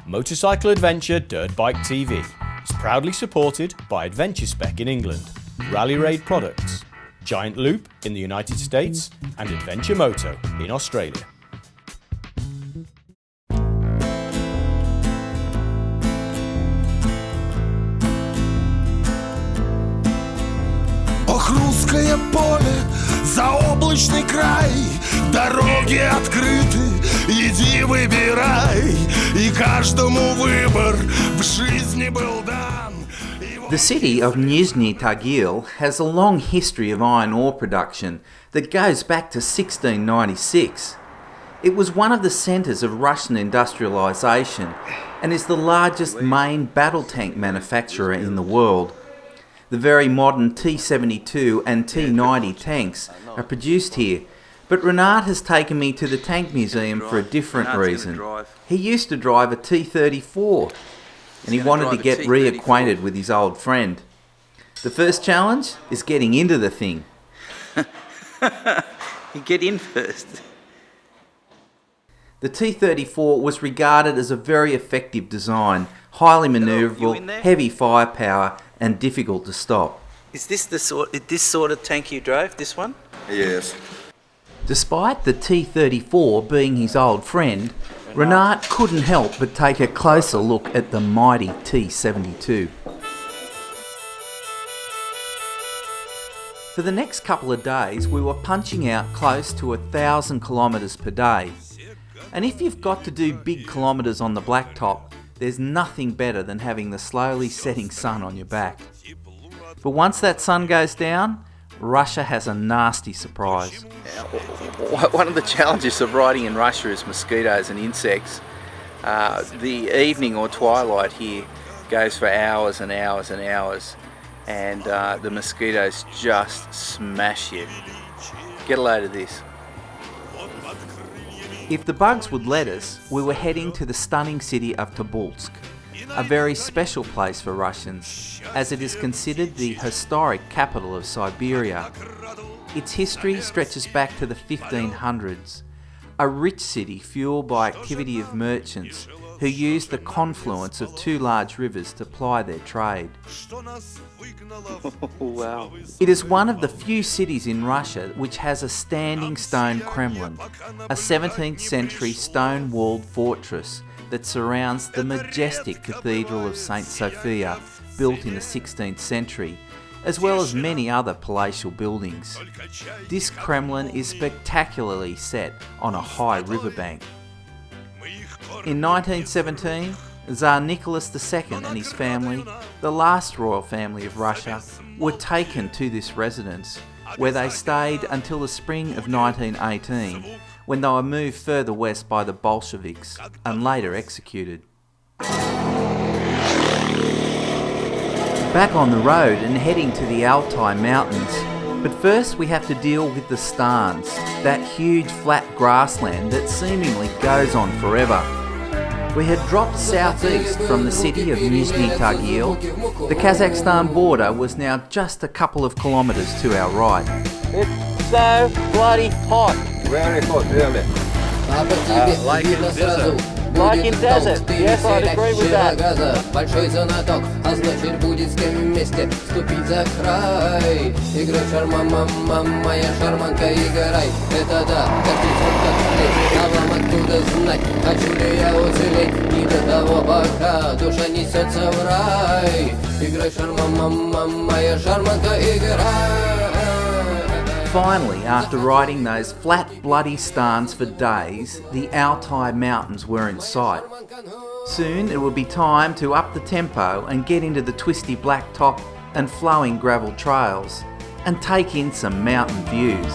Motorcycle adventure Dirtbike TV is proudly supported by Adventure Spec in England, Rally Raid Products, Giant Loop in the United States and Adventure Moto in Australia. Ох, русское поле, заоблачный край, дороги открыты, иди выбирай, и каждому выбор в жизни был дан. The city of Nizhny Tagil has a long history of iron ore production that goes back to 1696. It was one of the centres of Russian industrialisation and is the largest main battle tank manufacturer in the world. The very modern T-72 and T-90 tanks are produced here, but Renat has taken me to the Tank Museum for a different reason. He used to drive a T-34 and he wanted to get reacquainted with his old friend. The first challenge is getting into the thing. You get in first. The T-34 was regarded as a very effective design, highly manoeuvrable, heavy firepower and difficult to stop. Is this this sort of tank you drove, this one? Yes. Despite the T-34 being his old friend, Renat couldn't help but take a closer look at the mighty T-72. For the next couple of days we were punching out close to 1,000 kilometres per day. And if you've got to do big kilometres on the blacktop, there's nothing better than having the slowly setting sun on your back. But once that sun goes down, Russia has a nasty surprise. One of the challenges of riding in Russia is mosquitoes and insects. The evening or twilight here goes for hours and hours and hours, and the mosquitoes just smash you. Get a load of this. If the bugs would let us, we were heading to the stunning city of Tobolsk, a very special place for Russians, as it is considered the historic capital of Siberia. Its history stretches back to the 1500s, a rich city fueled by activity of merchants who used the confluence of two large rivers to ply their trade. Wow. It is one of the few cities in Russia which has a standing stone Kremlin, a 17th century stone-walled fortress that surrounds the majestic Cathedral of St. Sophia, built in the 16th century, as well as many other palatial buildings. This Kremlin is spectacularly set on a high riverbank. In 1917, Tsar Nicholas II and his family, the last royal family of Russia, were taken to this residence, where they stayed until the spring of 1918, when they were moved further west by the Bolsheviks and later executed. Back on the road and heading to the Altai Mountains, but first we have to deal with the Stans, that huge flat grassland that seemingly goes on forever. We had dropped southeast from the city of Nizhny Tagil. The Kazakhstan border was now just a couple of kilometres to our right. It's so bloody hot. Very hot, really. Like in desert. Like in desert. Yes, I'd agree with that. Большой знаток, а значит будет с кем вместе ступить за край. Играй шарма, мама, моя шарманка, играй. Это да, как ты, а вам откуда знать? Хочу ли я уцелеть не до того, пока душа несется в рай. Играй шарма, мама, моя шарманка, играй. Finally, after riding those flat, bloody stans for days, the Altai Mountains were in sight. Soon it would be time to up the tempo and get into the twisty blacktop and flowing gravel trails, and take in some mountain views.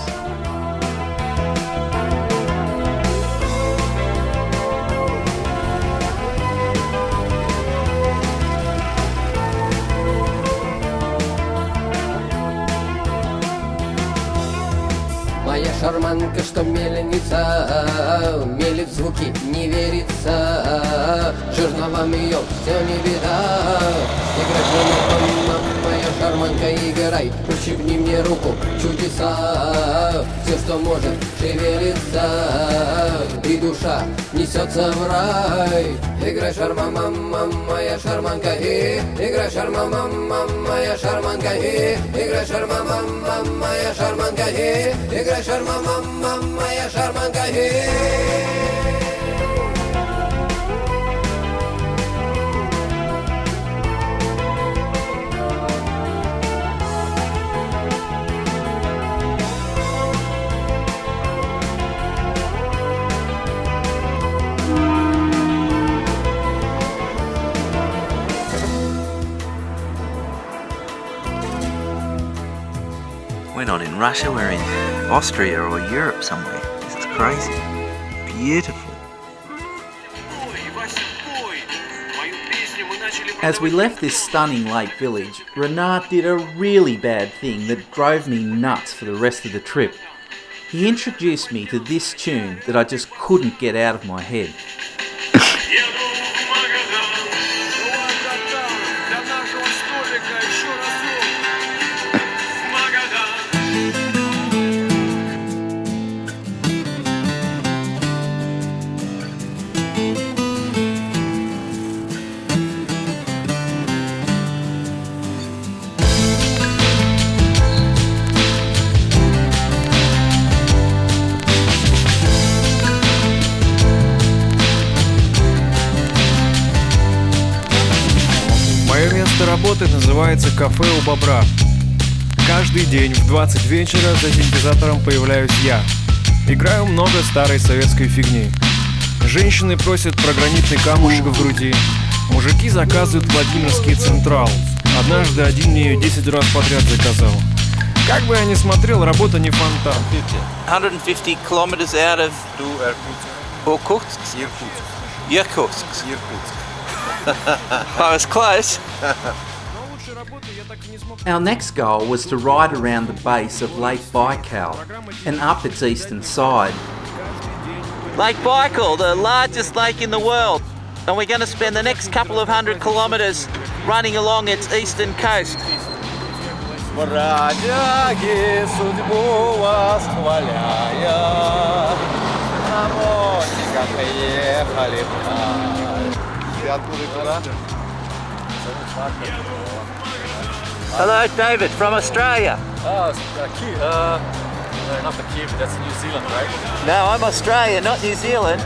Моя шарманка, что мельница, мелит звуки, не верится. Жирно вам ее все не вида. Играй шарманка, моя шарманка, играй, прищипни мне руку, чудеса. Все, что может, шевелится, и душа несется в рай. Играй, шарма, мама, моя шарманка, играй, шарма, мама, моя шарманка, играй, шарма, мама, моя шарманка, играй, шарма, мама, моя шарманка. We're not in Russia, we're in Austria or Europe somewhere. This is crazy. Beautiful. As we left this stunning lake village, Renard did a really bad thing that drove me nuts for the rest of the trip. He introduced me to this tune that I just couldn't get out of my head. Мое место работы называется «Кафе у бобра». Каждый день в 20 вечера за синтезатором появляюсь я. Играю много старой советской фигни. Женщины просят про гранитный камушек в груди. Мужики заказывают Владимирский Централ. Однажды один мне ее 10 раз подряд заказал. Как бы я ни смотрел, работа не фонтан. 150 kilometers out of Irkutsk. Irkutsk. I was close. Our next goal was to ride around the base of Lake Baikal and up its eastern side. Lake Baikal, the largest lake in the world, and we're going to spend the next couple of 100 kilometres running along its eastern coast. Бродяги, судьбу восхваляя, на мотиках ехали в край. Ты откуда туда? Hello, David from Australia. Not the Kiev, that's New Zealand, right? No, I'm Australia, not New Zealand.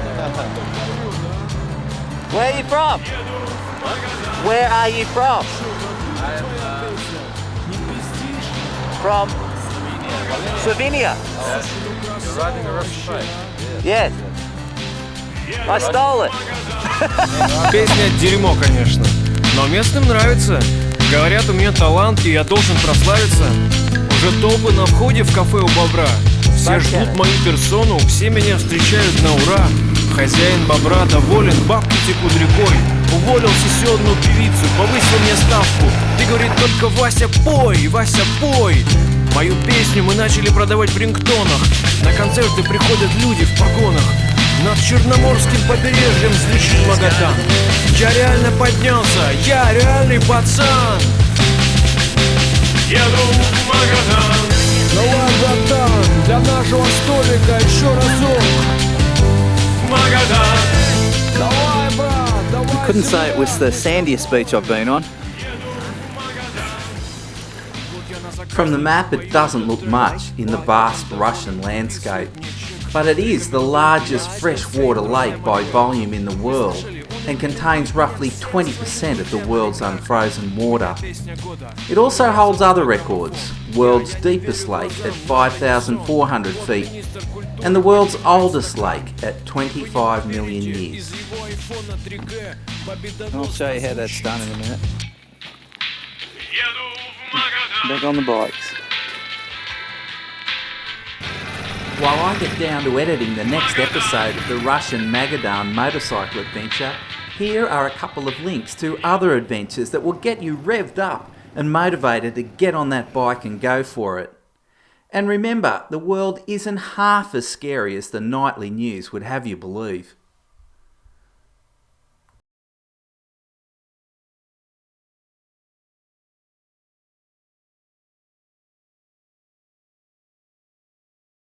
Where are you from? Where are you from? From Slovenia. You're riding a Russian bike. Yes. I stole it. Песня дерьмо, конечно, но местным нравится. Говорят, у меня талант, и я должен прославиться. Уже толпы на входе в кафе у бобра. Все ждут мою персону, все меня встречают на ура. Хозяин бобра доволен, бабки текут рекой. Уволил сессионную певицу, повысил мне ставку. Ты, говорит, только Вася, пой, Вася, пой. Мою песню мы начали продавать в рингтонах. На концерты приходят люди в погонах. Над Черноморским побережьем звучит Магадан. Я реально поднялся, я реальный пацан. Еду в Магадан. Давай, братан, для нашего столика еще разок. Магадан. Давай, брат, давай. Couldn't say it was the sandiest beach I've been on. From the map, it doesn't look much in the vast Russian landscape, but it is the largest freshwater lake by volume in the world and contains roughly 20% of the world's unfrozen water. It also holds other records: world's deepest lake at 5,400 feet and the world's oldest lake at 25 million years. I'll show you how that's done in a minute. Back on the bikes. While I get down to editing the next episode of the Russian Magadan motorcycle adventure, here are a couple of links to other adventures that will get you revved up and motivated to get on that bike and go for it. And remember, the world isn't half as scary as the nightly news would have you believe.